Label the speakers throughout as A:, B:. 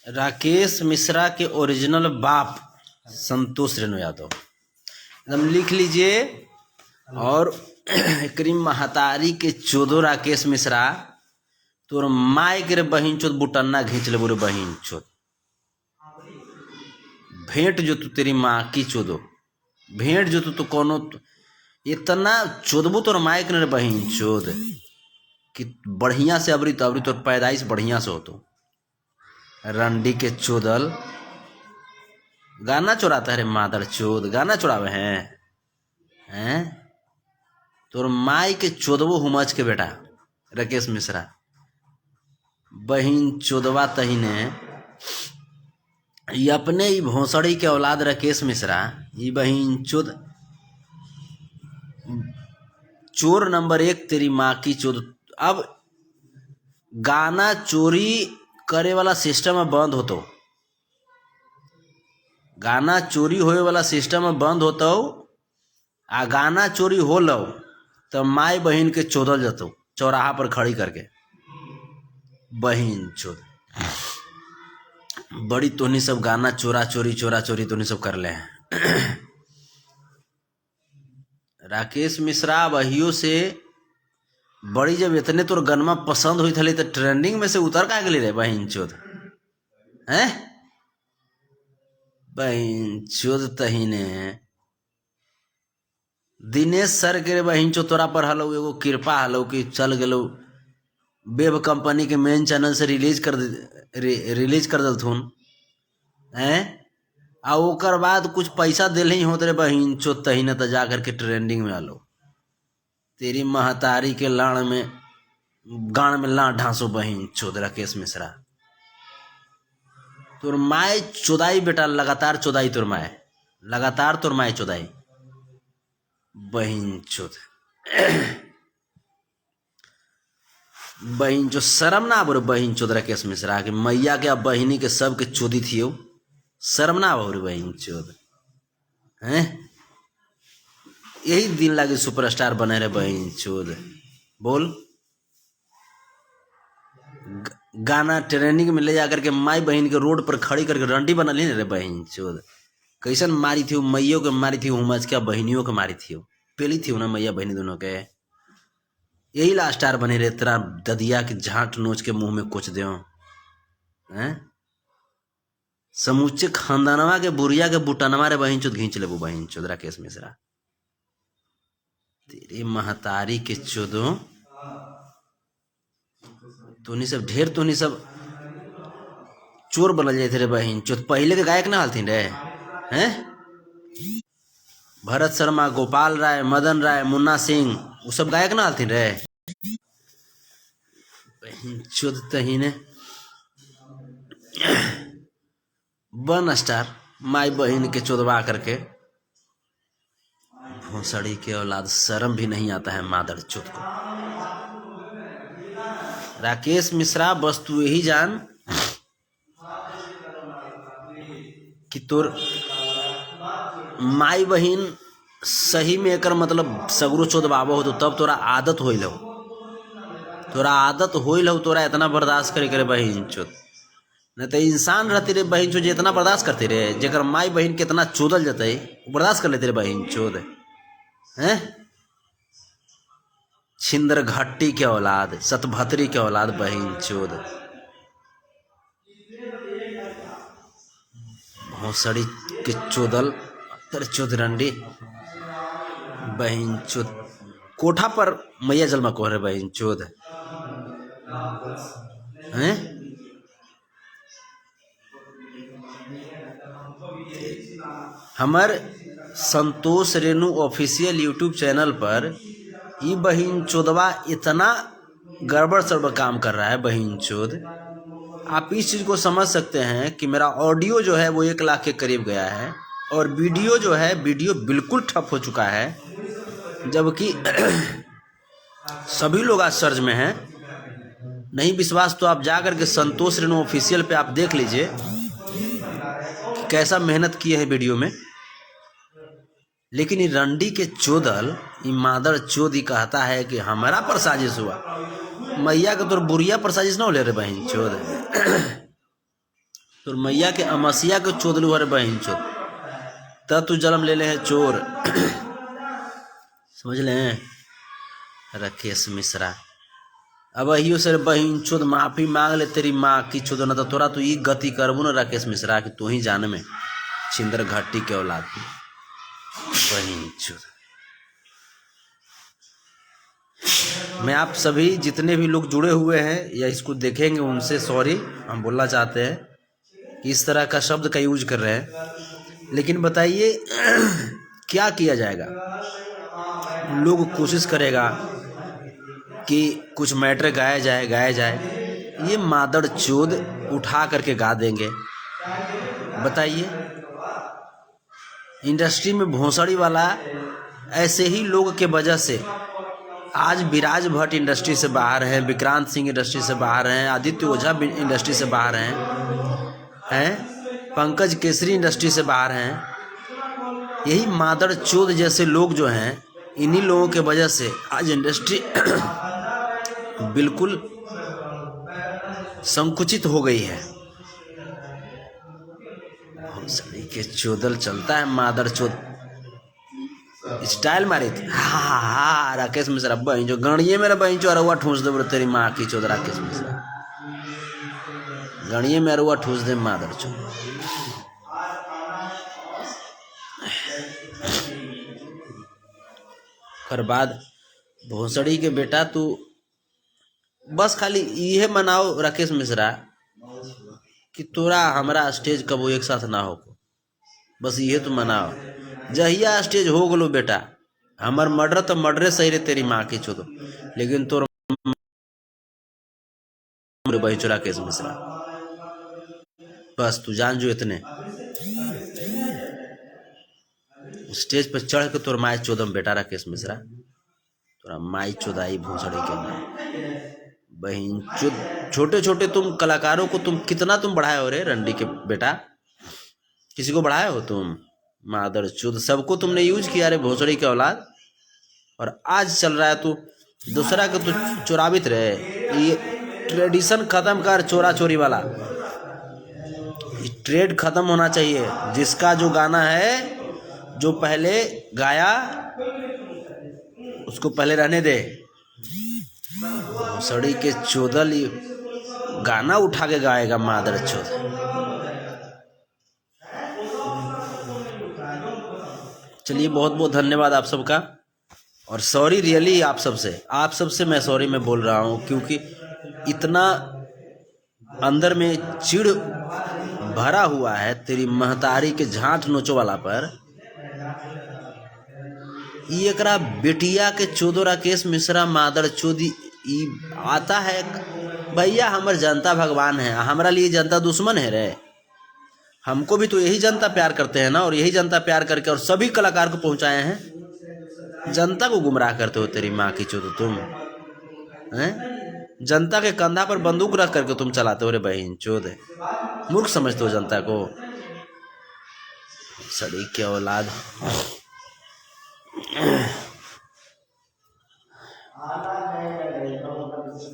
A: राकेश मिश्रा के ओरिजिनल बाप संतोष रेणु यादव एकदम लिख लीजिए। और एकरी महतारी के चोदो राकेश मिश्रा तोर माय के रे बहिन चोद बुटन्ना घींच ले बोरे बहिन चोद भेंट जो तू तेरी माँ की चोदो भेंट जो तू कोनो इतना चोदबू तोर माय के रे बहिन चोद कि बढ़िया से अबरी तोर पैदाइश बढ़िया से होतो। रंडी के चोदल गाना चुराता है रे मादर चोद गाना चुरावे हैं तोर माई के चोदवो हुमच के बेटा राकेश मिश्रा बहिन चोदवा तहीने ये अपने ही भोसड़ी के औलाद राकेश मिश्रा ये बहिन चोद चोर नंबर 1 तेरी माँ की चोद। अब गाना चोरी करे वाला सिस्टम बंद होतो गाना चोरी होए वाला सिस्टम बंद होतो आ गाना चोरी हो लो तो माई बहन के चोदल जतो चौराहा पर खड़ी करके बहन चोद बड़ी तोनी सब गाना चोरा चोरी तोनी सब कर ले हैं। राकेश मिश्रा वहियों से बड़ी जब इतने तोर गनमा पसंद हुई थी तो ट्रेंडिंग में से उतर का गली रे बहन चोद हैं बहन चोद तहीने दिनेश सर के बहन चो तोरा पर हलो एगो कृपा हलो कि चल गलो वेब कंपनी के मेन चैनल से रिलीज कर दलथुन हैं आ ओकर बाद कुछ पैसा दिल ही होते रे बहन चो तहीने तो जा करके ट्रेंडिंग में आलो। तेरी महतारी के लाड़ में गाड़ में लाड़ ढांसो बहन चोद राकेश मिश्रा तोर माय चोदाई बेटा लगातार चोदाई तोर माय लगातार तोर माय चोदाई बहन चोद बहन चो शर्म ना बोरे बहन चोद राकेश मिश्रा के मैया के अब बहिनी के सब के चोदी थियो शर्म ना बोरे बहन चोद हैं यही दिन लागे सुपरस्टार बने रे बहन चोद बोल गाना ट्रेनिंग में ले जाकर के माई बहन के रोड पर खड़ी करके रंडी बना ली रे बहन चोद कैसन मारी थी मैयों के मारी थी उमज के बहनियों के मारी थी पेली थी ना मैया बहनी दोनों के यही ला स्टार बने रे तेरा ददिया के झाट नोच के मुंह में कुछ दो हैं समूचे खानदानवा के बुरिया के बुटनवा रे बहन चोद घींच लेबू बहन चोद राकेश मिश्रा तेरे महतारी के चोदो तूनी सब ढेर तूनी सब चोर बनल जाए थे रे बहन चोद पहले के गायक ना हालथिन रे हैं भरत शर्मा गोपाल राय मदन राय मुन्ना सिंह वो सब गायक ना हालथिन रे बहन चोद तहीने बन स्टार माई बहन के चोदवा करके भोसड़ी के औलाद शर्म भी नहीं आता है मादर चोद को। राकेश मिश्रा बस तू यही जान कि तोर माई बहन सही में एकर मतलब सगरो चोदबाबो हो तो तब तोरा आदत होइल हो तोरा इतना बर्दाश्त करे बहन चोद नहीं तो इंसान रहती रे बहन चोद इतना बर्दाश्त करते रे जेकर माई बहन के इतना चोदल जते बर्दाश्त कर लेते रे बहन चोद हैं छिंदर घट्टी के औलाद सतभतरी के औलाद बहन चोद भोसड़ी के चोदल तर चोद रंडी बहन चोद कोठा पर मैया जलमा को रे बहन चोद हैं हमार संतोष रेणु ऑफिशियल यूट्यूब चैनल पर ये बहन चोदवा इतना गड़बड़ सड़बड़ काम कर रहा है बहन चोद। आप इस चीज़ को समझ सकते हैं कि मेरा ऑडियो जो है वो 1 लाख के करीब गया है और वीडियो जो है वीडियो बिल्कुल ठप हो चुका है जबकि सभी लोग आश्चर्य में हैं। नहीं विश्वास तो आप जा करके संतोष रेणु ऑफिशियल पे आप देख लीजिए कैसा मेहनत किए है वीडियो में। लेकिन ये रंडी के चोदल ये मादर चोद ही कहता है कि हमारा पर साजिश हुआ मैया का तोर बुरिया पर साजिश ना हो ले रे बहन चोद तो मैया के अमसिया के चोदलू हरे बहन चोद, तब तू जन्म ले ले है चोर। समझ ले राकेश मिश्रा। अब अहियो सर बहन चोद माफी मांग ले तेरी माँ की चोद, न तो तोरा तू ई गति करबू न राकेश मिश्रा कि तू ही जान में छिंदर घाटी के औलाद बहन चोद। मैं आप सभी जितने भी लोग जुड़े हुए हैं या इसको देखेंगे उनसे सॉरी हम बोलना चाहते हैं कि इस तरह का शब्द का यूज कर रहे हैं, लेकिन बताइए क्या किया जाएगा। लोग कोशिश करेगा कि कुछ मैटर गाया जाए, ये मादड़ चोद उठा करके गा देंगे। बताइए इंडस्ट्री में भोसड़ी वाला ऐसे ही लोग के वजह से आज विराज भट्ट इंडस्ट्री से बाहर हैं, विक्रांत सिंह इंडस्ट्री से बाहर हैं, आदित्य ओझा इंडस्ट्री से बाहर हैं, पंकज केसरी इंडस्ट्री से बाहर हैं। यही मादड़ चोद जैसे लोग जो हैं, इन्हीं लोगों के वजह से आज इंडस्ट्री बिल्कुल संकुचित हो गई है। भोसड़ी के चोदल चलता है मादड़ चोद स्टाइल मारी थी। हा राकेश मिश्रा बहन जो गणिये मेरा बहन चो अरुआ ठूस दे तेरी माँ की चोद। राकेश मिश्रा गणिये में अरुआ ठूस दे मादर चो। कर बाद भोसड़ी के बेटा तू बस खाली ये मनाओ राकेश मिश्रा कि तोरा हमारा स्टेज कबो एक साथ ना हो, बस ये तो मनाओ। जहिया स्टेज हो गलो बेटा हमार मर्डर तो मर्डरे सही रे तेरी माँ की चोदो, लेकिन तोर बहन चो राकेश मिश्रा बस तू जान जो इतने स्टेज पर चढ़ के तोर माई चोदम बेटा राकेश मिश्रा, तोरा माई चोदाई भोसड़ी के बहन चोद। छोटे छोटे तुम कलाकारों को तुम कितना तुम बढ़ाए हो रे रंडी के बेटा, किसी को बढ़ाए हो तुम मादर चोद, सबको तुमने यूज किया रे भोसड़ी के औलाद। और आज चल रहा है तू दूसरा के तू चोरावित रहे। ये ट्रेडिशन खत्म कर चोरा चोरी वाला, ट्रेड खत्म होना चाहिए। जिसका जो गाना है जो पहले गाया उसको पहले रहने दे। भोसड़ी के चोदल गाना उठा के गाएगा मादर चोद। चलिए बहुत बहुत धन्यवाद आप सबका, और सॉरी रियली आप सबसे मैं सॉरी मैं बोल रहा हूँ, क्योंकि इतना अंदर में चिढ़ भरा हुआ है तेरी महतारी के झांट नोचो वाला पर। एकरा बेटिया के चोदो राकेश मिश्रा मादर चोदी आता है। भैया हमर जनता भगवान है, हमारा लिए जनता दुश्मन है रे। हमको भी तो यही जनता प्यार करते हैं ना, और यही जनता प्यार करके और सभी कलाकार को पहुंचाए हैं। जनता को गुमराह करते हो तेरी माँ की चोदो तुम हैं। जनता के कंधा पर बंदूक रख करके तुम चलाते हो रे बहन चोद, मूर्ख समझते हो जनता को। सड़ी के औलाद।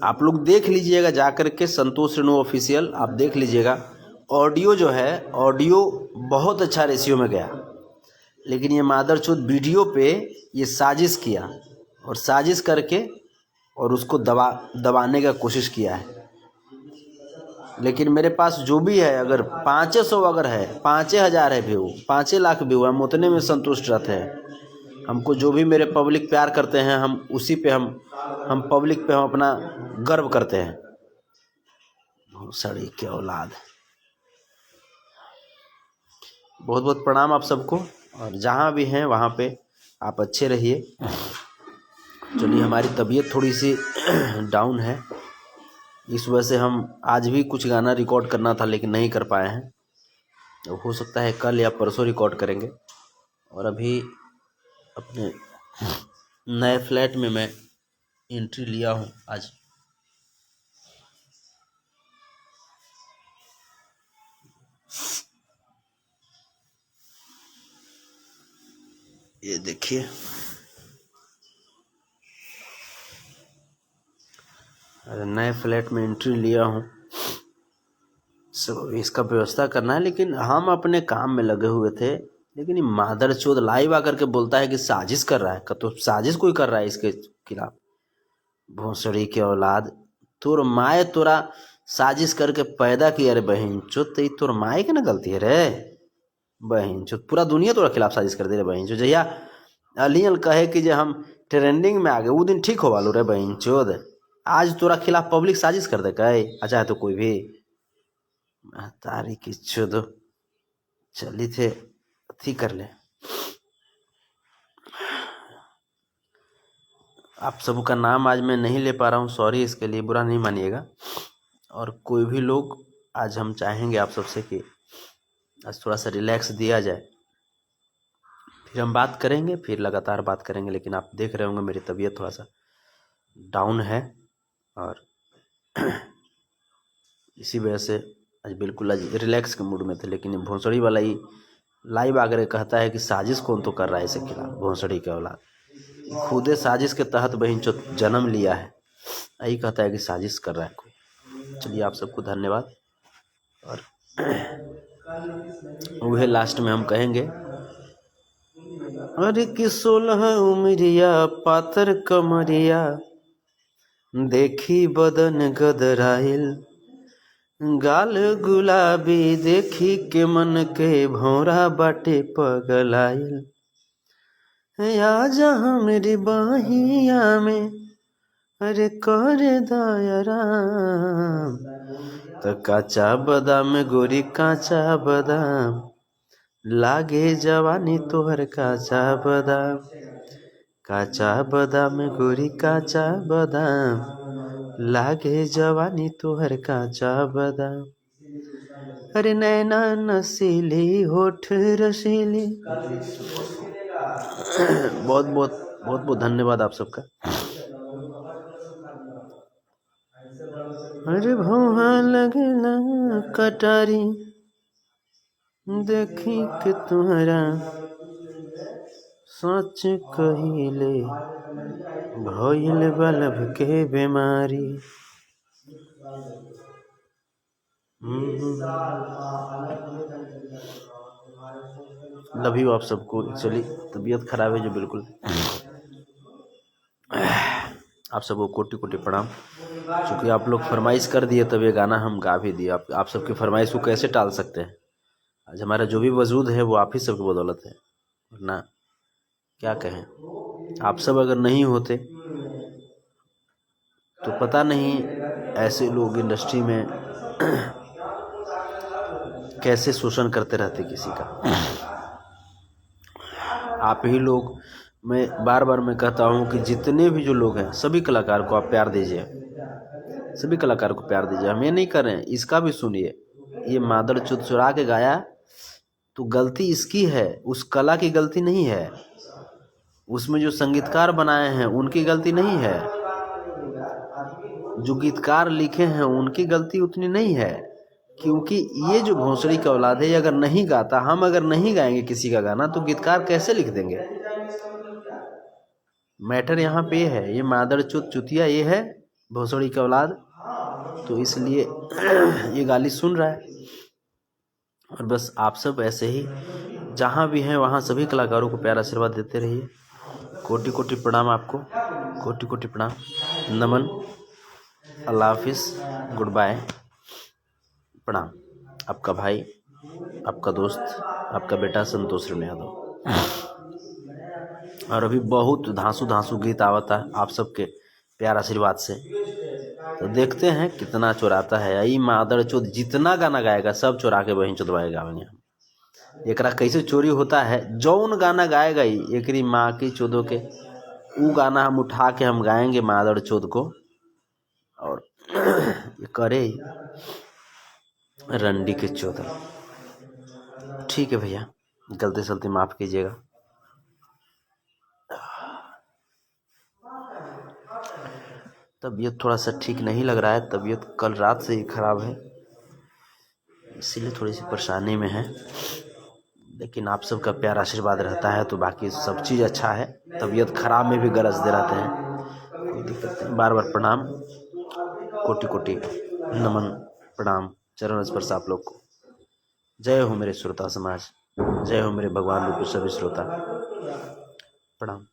A: आप लोग देख लीजिएगा जाकर के संतोष रेणु ऑफिशियल, आप देख लीजिएगा। ऑडियो जो है ऑडियो बहुत अच्छा रेशियो में गया, लेकिन ये मादरचोद वीडियो पे ये साजिश किया और साजिश करके और उसको दबाने का कोशिश किया है। लेकिन मेरे पास जो भी है, अगर 500 अगर है, 5000 है व्यू, 5 लाख व्यू, हम उतने में संतुष्ट रहते हैं। हमको जो भी मेरे पब्लिक प्यार करते हैं, हम उसी पे हम पब्लिक पे हम अपना गर्व करते हैं। भोसड़ी के औलाद। बहुत बहुत प्रणाम आप सबको, और जहाँ भी हैं वहाँ पे आप अच्छे रहिए। चलिए हमारी तबीयत थोड़ी सी डाउन है, इस वजह से हम आज भी कुछ गाना रिकॉर्ड करना था लेकिन नहीं कर पाए हैं। तो हो सकता है कल या परसों रिकॉर्ड करेंगे। और अभी अपने नए फ्लैट में मैं एंट्री लिया हूँ आज। ये देखिए, नए फ्लैट में एंट्री लिया हूँ। सब इसका व्यवस्था करना है, लेकिन हम अपने काम में लगे हुए थे। लेकिन ये मादरचोद लाइव आकर के बोलता है कि साजिश कर रहा है। तो साजिश कोई कर रहा है इसके खिलाफ। भोसड़ी के औलाद, तोर माए तोरा साजिश करके पैदा किया रे बहन चोद। तो तोर माए के ना गलती है रे बहन चोद। पूरा दुनिया तोरा खिलाफ साजिश कर दे रे बहन चोद। जहिया अलियल कहे कि जे हम ट्रेंडिंग में आ गए, वो दिन ठीक हो वालो रे बहन चोद। आज तोरा खिलाफ पब्लिक साजिश कर दे कहे, अच्छा है तो कोई भी तारी की चोद चली थे अथी कर ले। आप सबका नाम आज मैं नहीं ले पा रहा हूँ, सॉरी, इसके लिए बुरा नहीं मानिएगा। और कोई भी लोग, आज हम चाहेंगे आप सबसे कि आज थोड़ा सा रिलैक्स दिया जाए, फिर हम बात करेंगे, फिर लगातार बात करेंगे। लेकिन आप देख रहे होंगे मेरी तबीयत थोड़ा सा डाउन है और इसी वजह से आज बिल्कुल आज रिलैक्स के मूड में थे। लेकिन ये भोसड़ी वाला ही लाइव आकर कहता है कि साजिश कौन तो कर रहा है इसके खिलाफ। भोसड़ी के औलाद खुदे साजिश के तहत बहन चो जन्म लिया है, यही कहता है कि साजिश कर रहा है कोई। चलिए, आप सबको धन्यवाद। और वह लास्ट में हम कहेंगे, अरे कि 16 उमरिया पातर कमरिया, देखी बदन गदराइल, गाल गुलाबी देखी के मन के भौरा बाटे पगलाइल। आजा मेरी बाहिया में, अरे कर दायराम। तो काचा बादाम गोरी काचा बादाम, लागे जवानी तोहर काचा बादाम। काचा बादाम गोरी काचा बादाम, लागे जवानी तोहर काचा बादाम। अरे नैना नसीली होठ रसीली। बहुत बहुत बहुत बहुत धन्यवाद आप सबका। अरे भौहा लगला कटारी, देखी के तुम्हारा सच कहिले, भइल बल्ब के बीमारी। लव यू आप सबको। एक्चुअली तबीयत खराब है जो बिल्कुल। आप सबको कोटि कोटि प्रणाम। चूँकि आप लोग फरमाइश कर दिए तब ये गाना हम गा भी दिए। आप सबकी फरमाइश को कैसे टाल सकते हैं। आज हमारा जो भी वजूद है वो आप ही सबकी बदौलत है, वरना क्या कहें। आप सब अगर नहीं होते तो पता नहीं ऐसे लोग इंडस्ट्री में कैसे शोषण करते रहते किसी का। आप ही लोग, मैं बार बार मैं कहता हूँ कि जितने भी जो लोग हैं सभी कलाकार को आप प्यार दीजिए, सभी कलाकार को प्यार दीजिए। हम ये नहीं कर रहे हैं, इसका भी सुनिए। ये मादरचोद चुरा के गाया तो गलती इसकी है, उस कला की गलती नहीं है। उसमें जो संगीतकार बनाए हैं उनकी गलती नहीं है, जो गीतकार लिखे हैं उनकी गलती उतनी नहीं है। क्योंकि ये जो भोसड़ी का औलाद है, ये अगर नहीं गाता, हम अगर नहीं गाएंगे किसी का गाना, तो गीतकार कैसे लिख देंगे। मैटर यहाँ पे है, ये मादरचोद चुतिया ये है भोसड़ी का औलाद, तो इसलिए ये गाली सुन रहा है। और बस आप सब ऐसे ही जहाँ भी हैं वहाँ सभी कलाकारों को प्यार आशीर्वाद देते रहिए। कोटि कोटि प्रणाम आपको, कोटि कोटि प्रणाम, नमन, अल्लाह हाफिज़, गुड बाय, प्रणाम। आपका भाई, आपका दोस्त, आपका बेटा संतोष रेणु यादव। और अभी बहुत धांसू धांसू गीत आवता है आप सबके प्यार आशीर्वाद से, तो देखते हैं कितना चुराता है। यही मादरचोद जितना गाना गाएगा सब चुरा के बहन चोदवाए गावेंगे हम। एकरा कैसे चोरी होता है, जौन गाना गाएगा ही एकरी माँ की चोदों के, वो गाना हम उठा के हम गाएंगे मादरचोद को। और ये करे रंडी के चोदल। ठीक है भैया, गलती सलती माफ़ कीजिएगा। तबीयत थोड़ा सा ठीक नहीं लग रहा है, तबीयत कल रात से ही ख़राब है, इसीलिए थोड़ी सी परेशानी में है। लेकिन आप सबका प्यार आशीर्वाद रहता है तो बाकी सब चीज़ अच्छा है। तबीयत ख़राब में भी गरजते रहते हैं, कोई दिक्कत नहीं। बार बार प्रणाम, कोटि कोटि नमन, प्रणाम। चरण स्पर्श आप लोग को। जय हो मेरे श्रोता समाज, जय हो मेरे भगवान रूपी सभी श्रोता। प्रणाम।